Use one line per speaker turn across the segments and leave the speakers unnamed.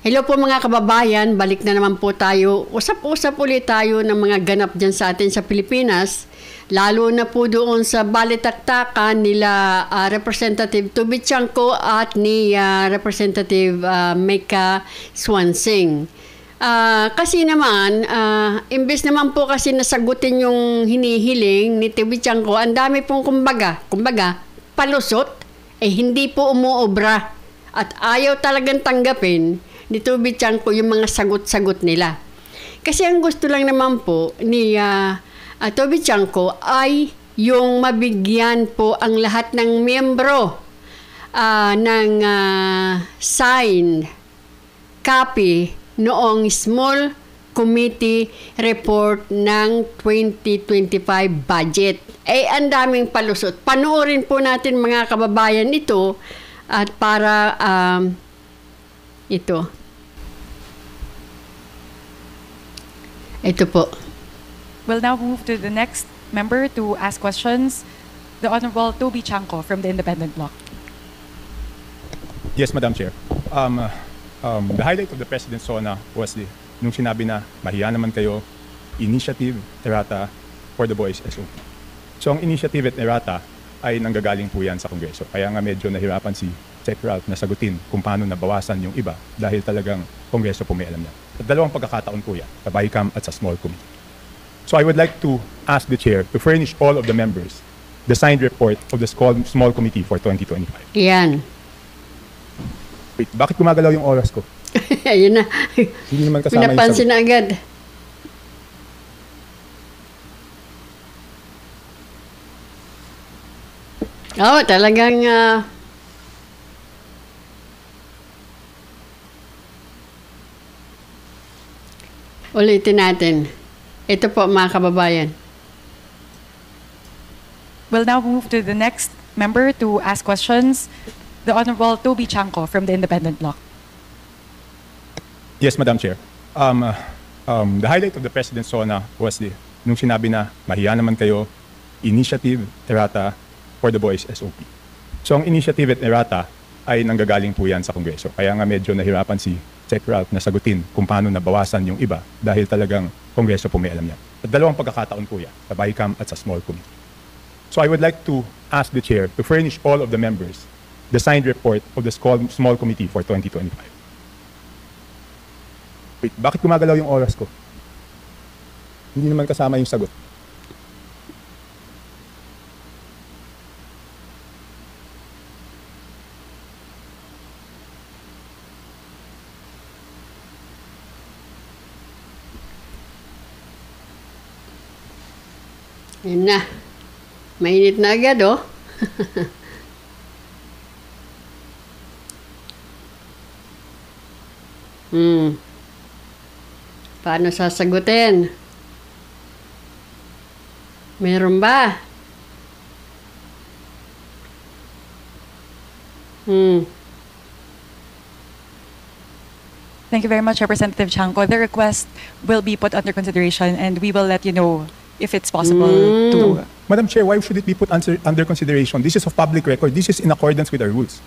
Hello po mga kababayan, balik na naman po tayo. Usap-usap ulit tayo ng mga ganap dyan sa atin sa Pilipinas. Lalo na po doon sa balitaktakan nila Representative Toby Chanco at ni Representative Mecca Swansing. Kasi naman, imbes naman po kasi nasagutin yung hinihiling ni Toby Chanco, ang dami pong kumbaga, palusot, hindi po umuobra. At ayaw talagang tanggapin ni Toby Chanco yung mga sagot-sagot nila. Kasi ang gusto lang naman po ni Toby Chanco ay yung mabigyan po ang lahat ng miyembro ng signed copy noong small committee report ng 2025 budget. Ang daming palusot. Panoorin po natin mga kababayan ito at para ito. Ito po.
We'll now move to the next member to ask questions. The Honorable Toby Chanco from the Independent Bloc.
Yes, Madam Chair. The highlight of the President's SONA was nung sinabi na mahiya naman kayo, initiative, errata for the boys SOP. So ang initiative at errata ay nanggagaling po yan sa Kongreso. Kaya nga medyo nahirapan si Sec. Ralph na sagutin kung paano nabawasan yung iba dahil talagang Kongreso po may alam yan. At dalawang pagkakataon po yan, sa BICAM at sa small committee. So I would like to ask the Chair to furnish all of the members the signed report of the small committee for 2025.
Yan.
Wait, bakit gumagalaw yung oras ko?
Ayun na.
Hindi naman kasama
pinapansin na agad. Talagang ulitin natin. Ito po mga kababayan.
We'll now move to the next member to ask questions. The Honorable Toby Chanco from the Independent Bloc.
Yes, Madam Chair. The highlight of the President's SONA was nung sinabi na mahiya naman kayo, initiative, errata for the boys SOP. So ang initiative at errata ay nanggagaling po yan sa Kongreso. Kaya nga medyo nahirapan si Sec. Ralph na sagutin kung paano nabawasan yung iba dahil talagang Kongreso po may alam yan. At dalawang pagkakataon po yan, sa BICAM at sa small committee. So I would like to ask the Chair to furnish all of the members the signed report of the small committee for 2025. Wait, bakit gumagalaw yung oras ko? Hindi naman kasama yung sagot.
Yan na. Mainit na agad, oh. Paano sasagutin? Meron ba?
Thank you very much, Representative Chanco. The request will be put under consideration and we will let you know if it's possible to...
Madam Chair, why should it be put under consideration? This is of public record. This is in accordance with our rules.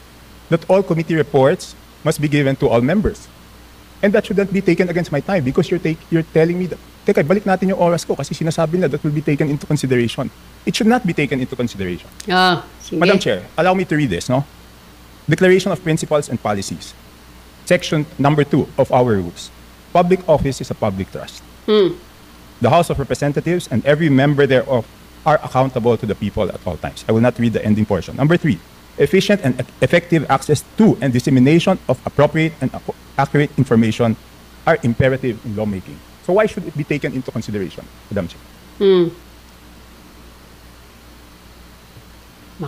That all committee reports must be given to all members. And that shouldn't be taken against my time because you're telling me that, teka, balik natin yung oras ko kasi sinasabi na that will be taken into consideration. It should not be taken into consideration.
Sige.
Madam Chair, allow me to read this, no? Declaration of Principles and Policies. Section number 2 of our rules. Public office is a public trust. The House of Representatives and every member thereof are accountable to the people at all times. I will not read the ending portion. Number 3, efficient and effective access to and dissemination of appropriate and accurate information are imperative in lawmaking. So why should it be taken into consideration, Madam Chair?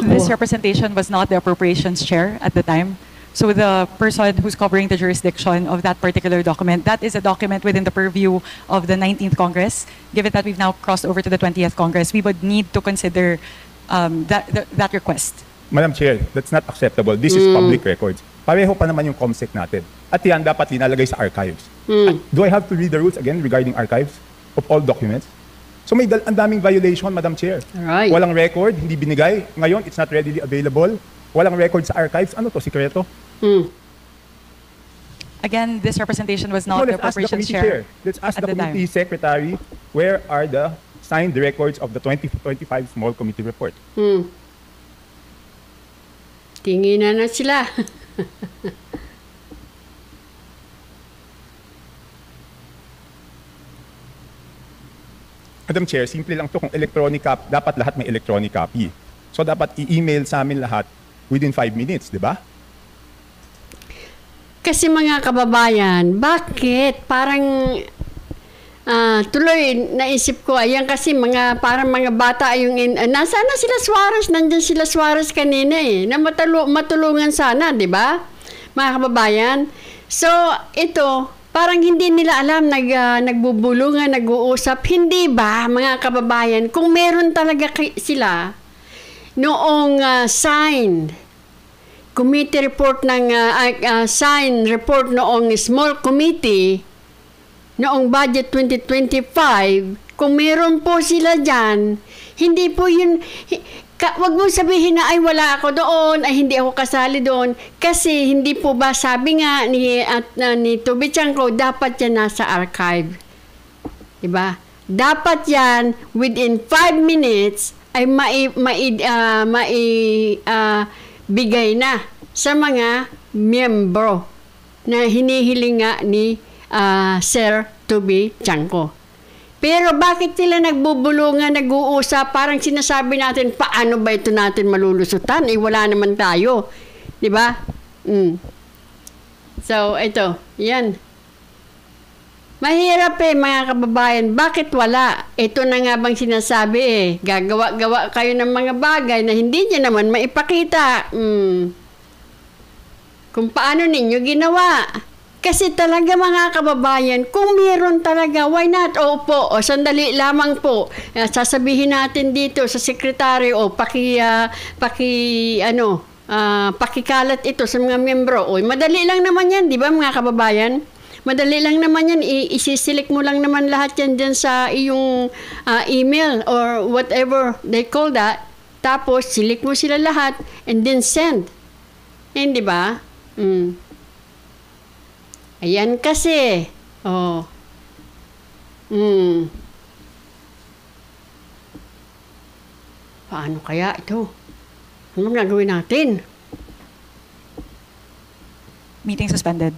This representation was not the Appropriations Chair at the time. So the person who's covering the jurisdiction of that particular document, that is a document within the purview of the 19th Congress. Given that we've now crossed over to the 20th Congress, we would need to consider that request.
Madam Chair, that's not acceptable. This is public records. Pareho pa naman yung COMSEC natin. At yan dapat linalagay sa archives. Do I have to read the rules again regarding archives of all documents? So may ang daming violation, Madam Chair.
Alright.
Walang record, hindi binigay. Ngayon, it's not readily available. Walang record sa archives. Ano to, sikreto?
Again, this representation was not
No,
the
let's ask the
appropriations
committee chair.
chair.
Let's ask
at
the
the time.
committee secretary, where are the signed records of the 2025 small committee report?
Tinginan na sila.
Madam Chair, simple lang to. Kung electronic copy, dapat lahat may electronic copy. So dapat i-email sa amin lahat within 5 minutes, di ba?
Kasi mga kababayan, bakit? Parang tuloy naisip ko, ayan kasi parang mga bata yung nasaan na sila Suarez, nandiyan sila Suarez kanina na matulungan sana, di ba? Mga kababayan. So, ito, parang hindi nila alam, nagbubulungan, nag-uusap. Hindi ba, mga kababayan, kung meron talaga sila noong signed committee report ng signed report noong small committee noong budget 2025, kung meron po sila dyan, hindi po yun, wag mo sabihin na ay wala ako doon, ay hindi ako kasali doon, kasi hindi po ba sabi nga ni Toby Chanco, dapat yan nasa archive. Diba? Dapat yan, within 5 minutes, ay bigay na sa mga miyembro na hinihiling nga ni Sir Toby Chanco. Pero bakit sila nagbubulungan, nag-uusap, parang sinasabi natin, paano ba ito natin malulusutan? Wala naman tayo. Di ba? So, ito. Yan. Mahirap mga kababayan. Bakit wala? Ito na nga bang sinasabi Gagawa-gawa kayo ng mga bagay na hindi niya naman maipakita. Kung paano ninyo ginawa. Kasi talaga mga kababayan, kung meron talaga, why not? Opo, sandali lamang po. Sasabihin natin dito sa sekretary, pakikalat ito sa mga miyembro. Madali lang naman yan, di ba mga kababayan? Madali lang naman yan, isisilik mo lang naman lahat yan dyan sa iyong email or whatever they call that. Tapos, silik mo sila lahat and then send. Hindi ba? Ayan kasi. Paano kaya ito? Ano gagawin natin?
Meeting suspended.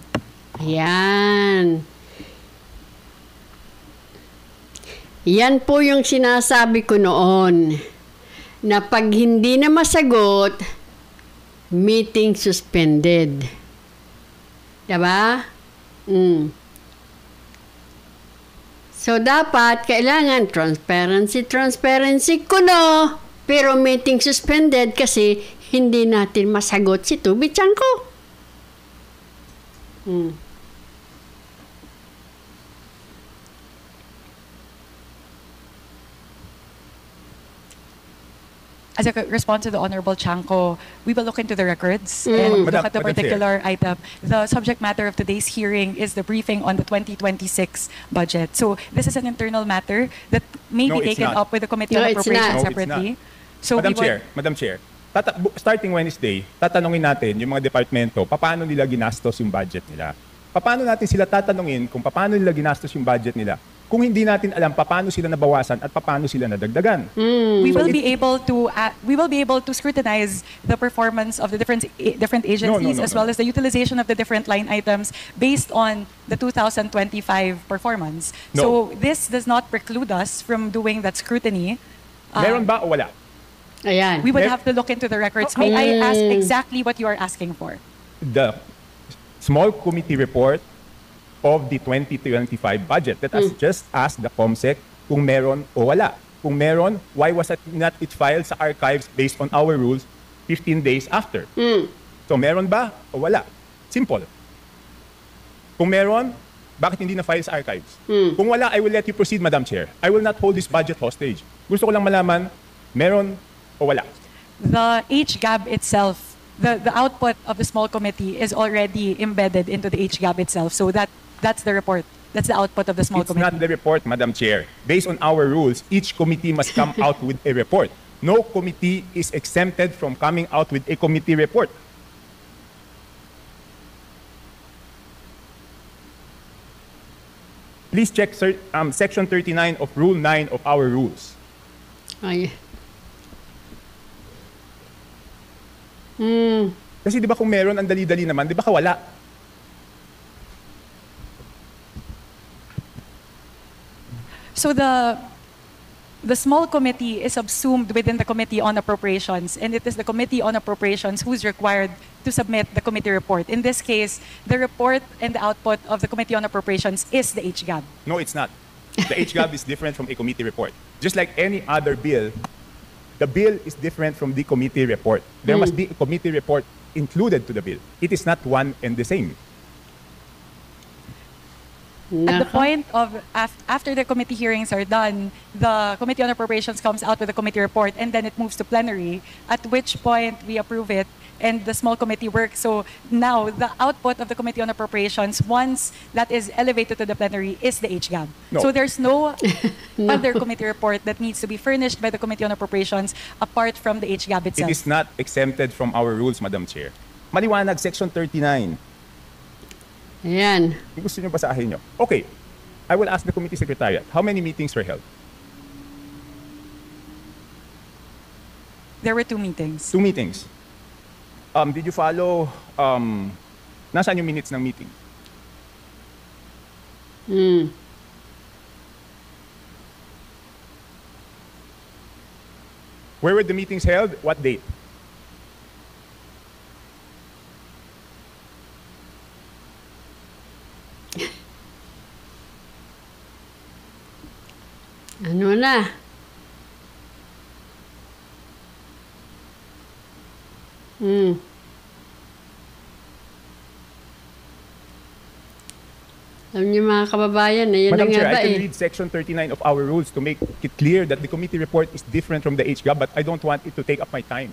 Ayan. Yan po yung sinasabi ko noon. Na pag hindi na masagot, meeting suspended. Diba? So, dapat, kailangan transparency kuno, pero meeting suspended kasi hindi natin masagot si Toby Chanco.
As a response to the Honorable Chanco, we will look into the records and look at the particular item. The subject matter of today's hearing is the briefing on the 2026 budget. So this is an internal matter that may be taken up with the Committee on Appropriations separately. So
Madam Chair, starting Wednesday, tatanungin natin yung mga departamento, paano nila ginastos yung budget nila. Paano natin sila tatanungin kung paano nila ginastos yung budget nila kung hindi natin alam paano sila nabawasan at paano sila nadagdagan.
We will be able to scrutinize the performance of the different agencies as well as the utilization of the different line items based on the 2025 performance. So this does not preclude us from doing that scrutiny.
Meron ba o wala?
Ayan.
We would have to look into the records. May I ask exactly what you are asking for?
The small committee report of the 2025 budget. Let us just ask the COMSEC kung meron o wala. Kung meron, why was it not filed sa archives based on our rules 15 days after? So meron ba o wala? Simple. Kung meron, bakit hindi na-file sa archives? Kung wala, I will let you proceed, Madam Chair. I will not hold this budget hostage. Gusto ko lang malaman, meron o wala?
The HGAB itself, the output of the small committee is already embedded into the HGAB itself. So that's the report. That's the output of the small committee.
It's not the report, Madam Chair. Based on our rules, each committee must come out with a report. No committee is exempted from coming out with a committee report. Please check Section 39 of Rule 9 of our rules.
Ay.
Kasi di ba kung meron, ang dali-dali naman, di ba wala?
So the small committee is subsumed within the Committee on Appropriations, and it is the Committee on Appropriations who's required to submit the committee report. In this case, the report and the output of the Committee on Appropriations is the HGAB.
No, it's not. The HGAB is different from a committee report. Just like any other bill, the bill is different from the committee report. There must be a committee report included to the bill. It is not one and the same.
At the point of, after the committee hearings are done, the Committee on Appropriations comes out with a committee report, and then it moves to plenary, at which point we approve it, and the small committee works. So now, the output of the Committee on Appropriations, once that is elevated to the plenary, is the HGAB.
No.
So there's no other committee report that needs to be furnished by the Committee on Appropriations apart from the HGAB itself.
It is not exempted from our rules, Madam Chair. Maliwanag, Section 39.
Ayan.
Kung gusto nyo basahin nyo. Okay, I will ask the committee secretariat, how many meetings were held?
There were 2 meetings.
2 meetings. Did you follow, nasaan yung minutes ng meeting? Where were the meetings held? What date?
Ano na? Alam niyo mga kababayan, ayan na
Madam
nga
Chair,
ba
I can
eh.
read Section 39 of our rules to make it clear that the committee report is different from the HGAB, but I don't want it to take up my time.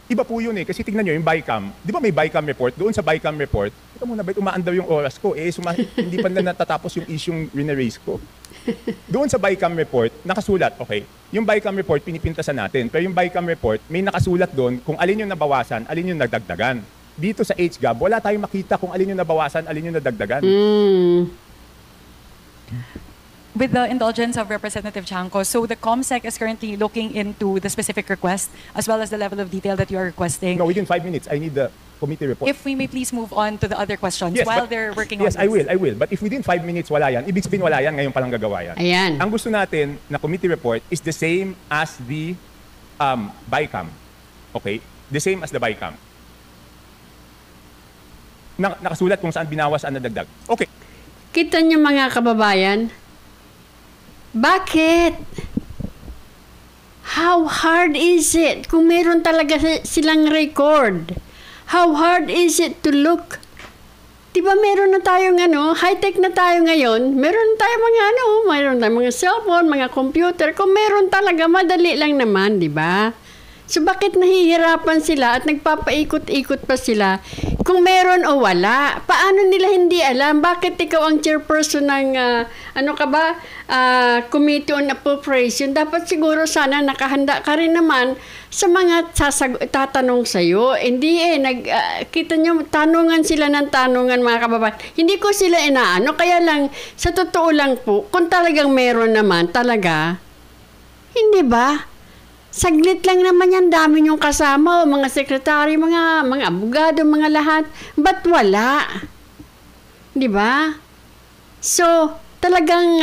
Iba po yun eh, kasi tingnan nyo yung BICAM. Di ba may BICAM report? Doon sa BICAM report, ito muna ba, umaandaw yung oras ko. Hindi pa na natatapos yung isyong rineraise ko. Doon sa BICAM report, nakasulat, okay, yung BICAM report, pinipintasan natin. Pero yung BICAM report, may nakasulat doon kung alin yung nabawasan, alin yung nagdagdagan. Dito sa HGAB, wala tayong makita kung alin yung nabawasan, alin yung nadagdagan.
With the indulgence of Representative Chanco, so the COMSEC is currently looking into the specific request as well as the level of detail that you are requesting.
No, within 5 minutes, I need the committee report.
If we may please move on to the other questions
Yes,
while
but-
they're working on
Yes,
this.
I will. But if within 5 minutes wala yan, ibig sabihin wala yan, ngayon palang gagawa yan.
Ayan.
Ang gusto natin na committee report is the same as the BICAM. Okay? The same as the BICAM. Nakasulat kung saan binawas ang nadagdag. Okay.
Kita niyo mga kababayan, bakit? How hard is it kung meron talaga silang record? How hard is it to look? Diba meron na tayong high-tech na tayo ngayon, meron tayong meron tayong mga cellphone, mga computer. Kung meron talaga, madali lang naman, di ba? So bakit nahihirapan sila at nagpapaikot-ikot pa sila kung meron o wala? Paano nila hindi alam? Bakit ikaw ang chairperson ng Committee on Appropriation? Dapat siguro sana nakahanda ka rin naman sa mga tatanong sa'yo. Hindi kita nyo, tanungan sila ng tanungan mga kababayan. Hindi ko sila inaano. Kaya lang, sa totoo lang po, kung talagang meron naman talaga, hindi ba? Saglit lang naman yan, dami niyong kasama, o mga sekretary, mga abogado, mga lahat. Ba't wala? Di ba? So, talagang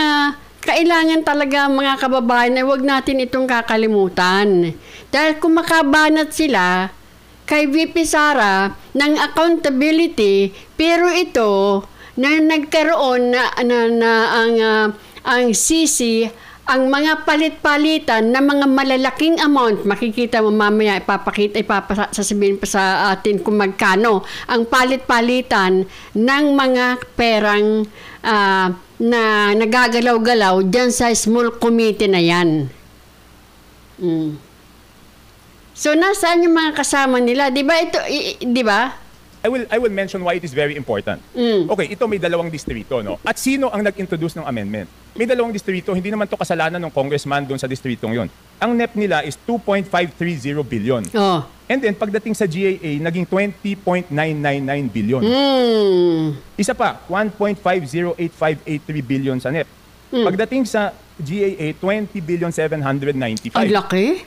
kailangan talaga mga kababayan na huwag natin itong kakalimutan. Dahil kung makabanat sila kay VP Sara ng accountability, pero ito na nagkaroon ang CC, ang mga palit-palitan na mga malalaking amount, makikita mo mamaya, sasabihin pa sa atin kung magkano ang palit-palitan ng mga perang na nagagalaw-galaw dyan sa small committee na yan. So, nasaan yung mga kasama nila? Di ba ito, di ba?
I will mention why it is very important. Okay, ito may dalawang distrito, no? At sino ang nag-introduce ng amendment? May dalawang distrito, hindi naman to kasalanan ng congressman doon sa distritong yon. Ang NEP nila is 2.530 billion.
Oh.
And then pagdating sa GAA, naging 20.999 billion. Isa pa, 1.508583 billion sa NEP. Pagdating sa GAA, 20.795.
Ang laki.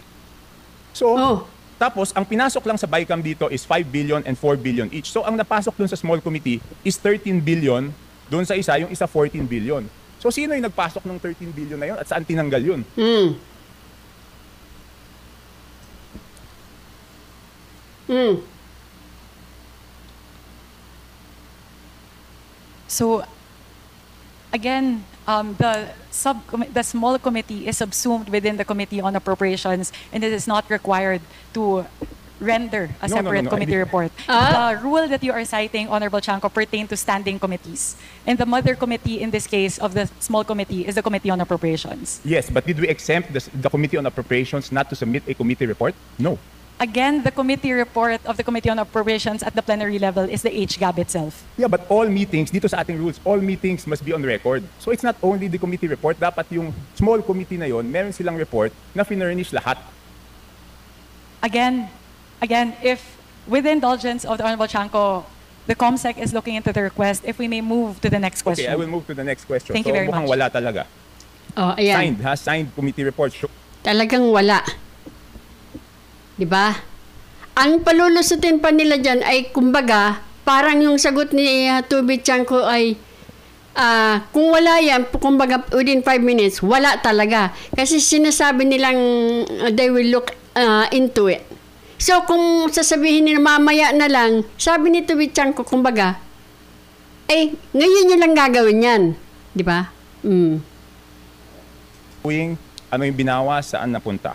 So,
Oh.
tapos, ang pinasok lang sa BICAM dito is 5 billion and 4 billion each. So, ang napasok dun sa small committee is 13 billion. Dun sa isa, yung isa 14 billion. So, sino yung nagpasok ng 13 billion na yun at saan tinanggal yun?
So, again, the small committee is subsumed within the Committee on Appropriations, and it is not required to render a
No, no,
separate
no,
committee report. The rule that you are citing, Honorable Chanco, pertain to standing committees. And the mother committee in this case of the small committee is the Committee on Appropriations.
Yes, but did we exempt the Committee on Appropriations not to submit a committee report? No.
Again, the committee report of the Committee on Appropriations at the plenary level is the HGAB itself.
Yeah, but all meetings, dito sa ating rules, all meetings must be on record. So it's not only the committee report, dapat yung small committee na yon, meron silang report na finurnish lahat.
Again, if with the indulgence of the Honorable Chanco, the COMSEC is looking into the request, if we may move to the next question.
Okay, I will move to the next question.
Thank you very
mukhang
much.
wala talaga.
Oh, ayan.
Signed, ha? Signed committee report.
Talagang wala. Di ba? Ang palulusutin pa nila dyan ay, kumbaga, parang yung sagot ni Tubi Chanco ay, kung wala yan, kumbaga, within 5 minutes, wala talaga. Kasi sinasabi nilang they will look into it. So, kung sasabihin nila mamaya na lang, sabi ni Tubi Chanco, kumbaga, ngayon nyo lang gagawin yan. Di ba?
Ano yung binawa, saan napunta.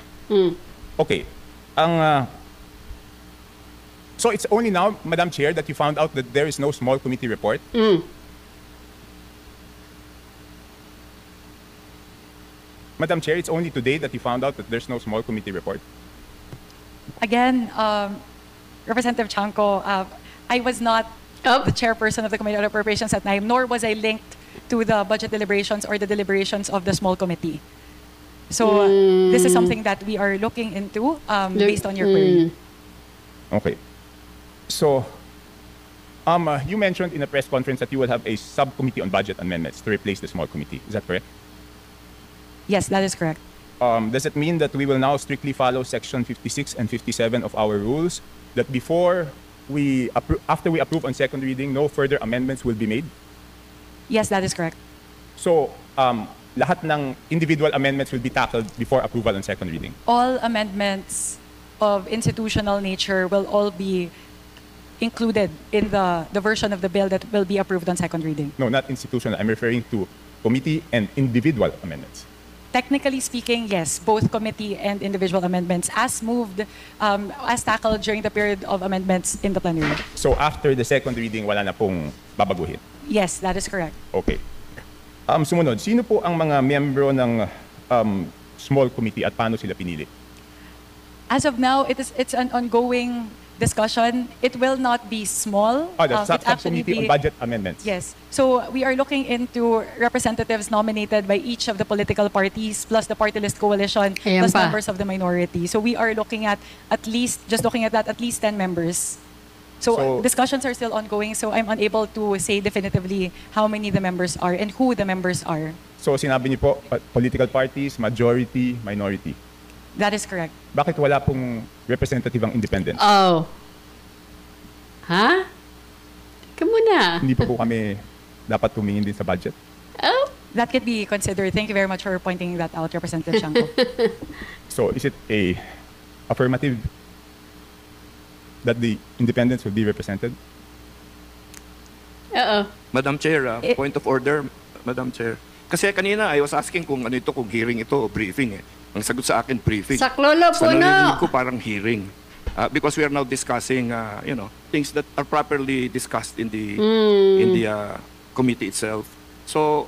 Okay. So it's only now, Madam Chair, that you found out that there is no small committee report? Madam Chair, it's only today that you found out that there's no small committee report?
Again, Representative Chanco, I was not the chairperson of the Committee on Appropriations at time, nor was I linked to the budget deliberations or the deliberations of the small committee. So this is something that we are looking into based on your query.
Okay. So, you mentioned in a press conference that you will have a subcommittee on budget amendments to replace the small committee. Is that correct?
Yes, that is correct.
Does it mean that we will now strictly follow Section 56 and 57 of our rules, that after we approve on second reading, no further amendments will be made?
Yes, that is correct.
So, lahat ng individual amendments will be tackled before approval on second reading?
All amendments of institutional nature will all be included in the version of the bill that will be approved on second reading.
No, not institutional. I'm referring to committee and individual amendments.
Technically speaking, yes, both committee and individual amendments as moved, as tackled during the period of amendments in the plenary.
So after the second reading, wala na pong babaguhin?
Yes, that is correct.
Okay. Sumunod, sino po ang mga miyembro ng small committee at paano sila pinili?
As of now, it's an ongoing discussion. It will not be small.
The subcommittee on budget amendments.
Yes. So we are looking into representatives nominated by each of the political parties, plus the party list coalition, plus members of the minority. So we are looking at least 10 members. So discussions are still ongoing, so I'm unable to say definitively how many the members are and who the members are.
So sinabi niyo po, political parties, majority, minority.
That is correct.
Bakit wala pong representative ang independent?
Oh. Ha? Teka muna.
Hindi pa po kami dapat tumingin din sa budget?
Oh.
That could be considered. Thank you very much for pointing that out, Representative Chanco.
So is it a affirmative that the independents will be represented?
Madam Chair, point of order, Madam Chair. Kasi kanina I was asking kung ano ito, kung hearing ito o briefing eh. Ang sagot sa akin, briefing.
Saklolo po,
Sa
no?
narinig ko parang hearing. Because we are now discussing, things that are properly discussed in the committee itself. So,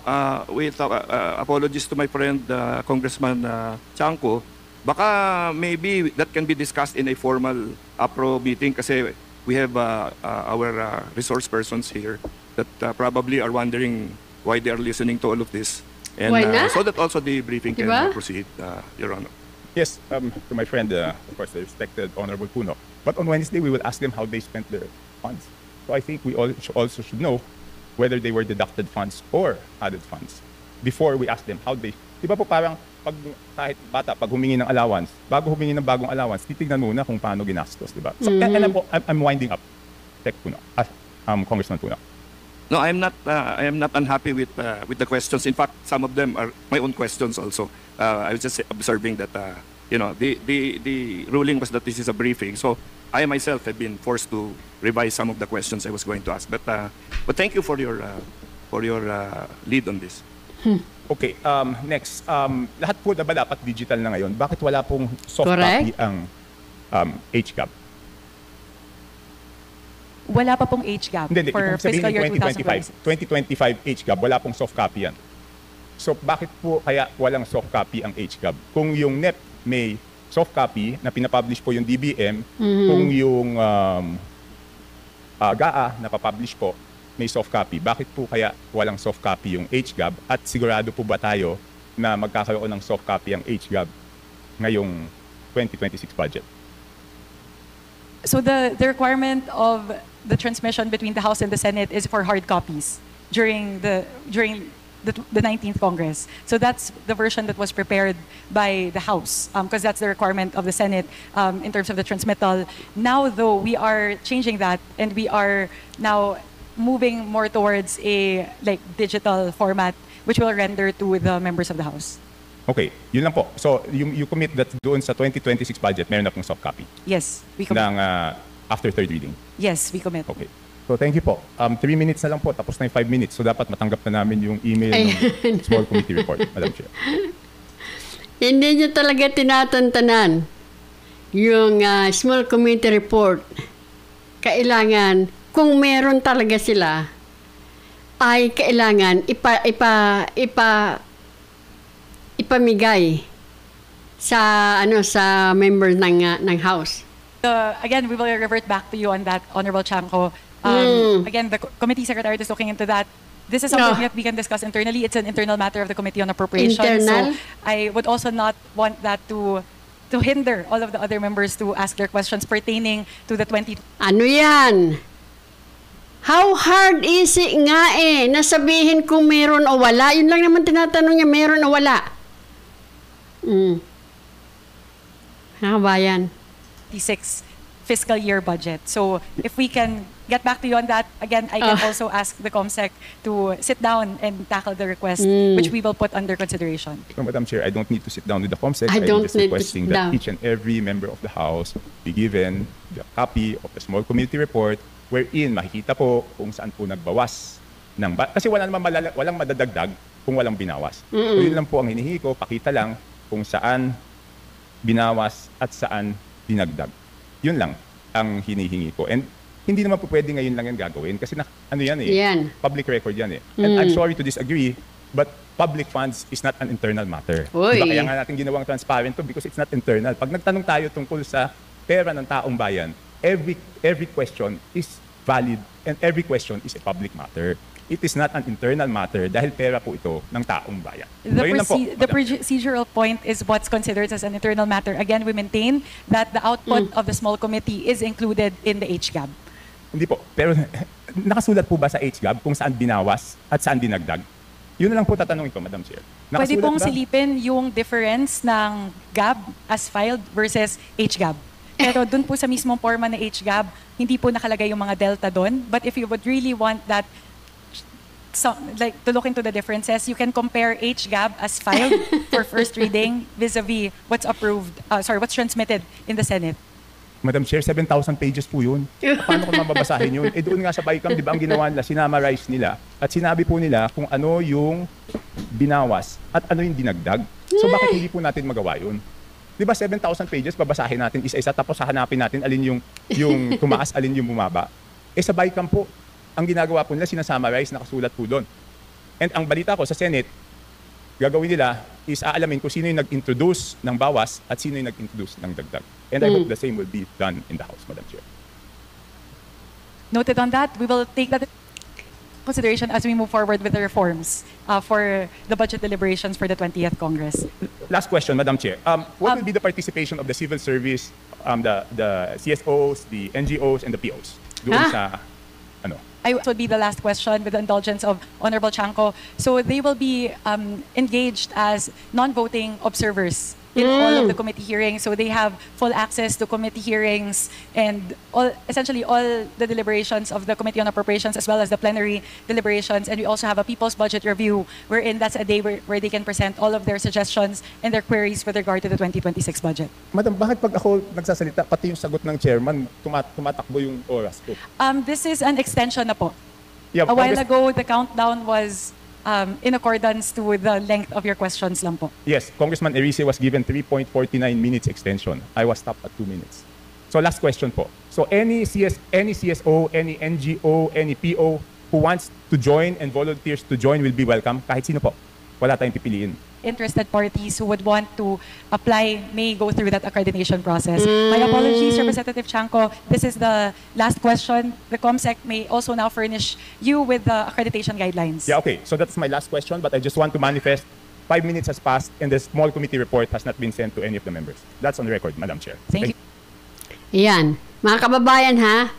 with apologies to my friend, Congressman Chanco, baka maybe that can be discussed in a formal APRO meeting kasi we have our resource persons here that probably are wondering why they are listening to all of this. And
Why not?
so that also the briefing can
Diba?
proceed, Your Honor.
Yes, to my friend, of course, the respected Honorable Puno. But on Wednesday, we will ask them how they spent their funds. So I think we also should know whether they were deducted funds or added funds before we ask them how they... Di ba po parang pag kahit bata, pag humingi ng allowance, bago humingi ng bagong allowance, titignan muna kung paano ginastos, di ba? So, and I'm winding up. Tech Puno, Congressman Puno.
No, I am not unhappy with the questions. In fact, some of them are my own questions also. I was just observing that the ruling was that this is a briefing. So I myself have been forced to revise some of the questions I was going to ask. But thank you for your lead on this.
Okay, next. Lahat po na ba dapat digital na ngayon? Bakit wala pong soft
Correct.
copy ang HCAP?
Wala pa pong age gap
Hindi,
for
kung sabihin
fiscal year
2025, 2025 HCAP, wala pong soft copy yan. So bakit po kaya walang soft copy ang HCAP? Kung yung NEP may soft copy na pinapublish po yung DBM, kung yung GAA na papublish po may soft copy, bakit po kaya walang soft copy yung HGAB? At sigurado po ba tayo na magkakaroon ng soft copy ang HGAB ngayong 2026 budget?
So the requirement of the transmission between the House and the Senate is for hard copies during the 19th Congress. So that's the version that was prepared by the House, because that's the requirement of the Senate in terms of the transmittal. Now, though, we are changing that, and we are now moving more towards a digital format, which will render to the members of the House.
Okay, yun lang po. So you commit that doon sa 2026 budget, meron na pong soft copy
Yes, we commit.
ng after third reading.
Yes, we commit.
Okay. So thank you po. 3 minutes na lang po, tapos na yung 5 minutes. So dapat matanggap na namin yung email ng small committee report, Madam Chair.
Hindi nyo talaga tinatantanan yung small committee report. Kailangan, kung meron talaga sila, ay kailangan ipamigay sa sa member ng House.
Again, we will revert back to you on that, Honorable Chanco. Again, the committee secretary is looking into that. This is something that we can discuss internally. It's an internal matter of the Committee on Appropriations.
Internal?
So I would also not want that to hinder all of the other members to ask their questions pertaining to the 20...
Ano yan? How hard is it nga nasabihin kung meron o wala? Yun lang naman tinatanong niya, meron o wala. Kabayan.
26 fiscal year budget. So if we can get back to you on that, again, I can also ask the COMSEC to sit down and tackle the request, which we will put under consideration.
So, Madam Chair, I don't need to sit down with the COMSEC.
I don't
I'm just
need to
requesting
sit
that
down.
each and every member of the House be given the copy of the small committee report wherein makikita po kung saan po nagbawas ng kasi walang madadagdag kung walang binawas. So yun lang po ang hinihingi ko, pakita lang kung saan binawas at saan dinagdag. Yun lang ang hinihingi ko. And hindi naman po pwede ngayon lang yan gagawin kasi
Yan.
public record yan And I'm sorry to disagree, but public funds is not an internal matter.
Uy.
Diba? Kaya nga natin ginawang transparent to because it's not internal. Pag nagtanong tayo tungkol sa pera ng taong bayan, every question is valid and every question is a public matter. It is not an internal matter dahil pera po ito ng taong bayan. So, yun lang po,
The
Madam Chair.
procedural point is what's considered as an internal matter. Again, we maintain that the output of the small committee is included in the HGAB.
Hindi po. Pero nakasulat po ba sa HGAB kung saan binawas at saan dinagdag? Yun na lang po tatanungin ko, Madam Chair.
Pwede
Nakasulat
pong
ba?
silipin yung difference ng GAB as filed versus HGAB. Pero dun po sa mismong forma ng HGAB, hindi po nakalagay yung mga delta doon. But if you would really want that, to look into the differences, you can compare HGAB as filed for first reading vis-a-vis what's what's transmitted in the Senate.
Madam Chair, 7,000 pages po yun. Paano ko mababasahin yun? Doon nga sa BICAM, di ba ang ginawa nila, sinamarize nila at sinabi po nila kung ano yung binawas at ano yung dinagdag. So bakit hindi po natin magawa yun? Di ba 7,000 pages, babasahin natin isa-isa tapos hahanapin natin alin yung tumaas, alin yung bumaba. Sa BICAM po, ang ginagawa po nila, sinasummarize, nakasulat po doon. And ang balita ko sa Senate, gagawin nila is aalamin kung sino yung nag-introduce ng bawas at sino yung nag-introduce ng dagdag. And I hope the same will be done in the House, Madam Chair.
Noted on that. We will take that into consideration as we move forward with the reforms for the budget deliberations for the 20th Congress.
Last question, Madam Chair. What will be the participation of the civil service, the CSOs, the NGOs, and the POs? Doon sa, ano?
Would be the last question with the indulgence of Honorable Chanco. So they will be engaged as non-voting observers in all of the committee hearings. So they have full access to committee hearings and essentially all the deliberations of the Committee on Appropriations as well as the plenary deliberations. And we also have a People's Budget Review wherein that's a day where they can present all of their suggestions and their queries with regard to the 2026 budget.
Madam, bakit pag ako nagsasalita, pati yung sagot ng chairman, tumatakbo yung oras ko?
This is an extension na po.
Yeah,
A while ago, the countdown was in accordance to the length of your questions lang po.
Yes, Congressman Erice was given 3.49 minutes extension. I was stopped at 2 minutes. So last question po. So any CSO, any NGO, any PO who wants to join and volunteers to join will be welcome. Kahit sino po. Wala tayong pipiliin.
Interested parties who would want to apply may go through that accreditation process. My apologies, Representative Chanco. This is the last question. The COMSEC may also now furnish you with the accreditation guidelines.
Yeah, okay. So that's my last question, but I just want to manifest 5 minutes has passed and the small committee report has not been sent to any of the members. That's on the record, Madam Chair.
Thank you.
Yan. Mga kababayan ha,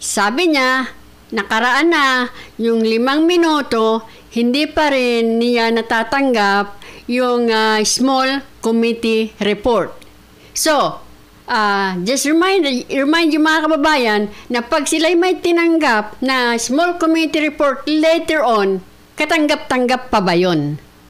sabi niya, nakaraan na yung 5 minuto, hindi pa rin niya natatanggap yung small committee report. So, just remind you mga kababayan na pag sila'y may tinanggap na small committee report later on, katanggap-tanggap pa ba yun?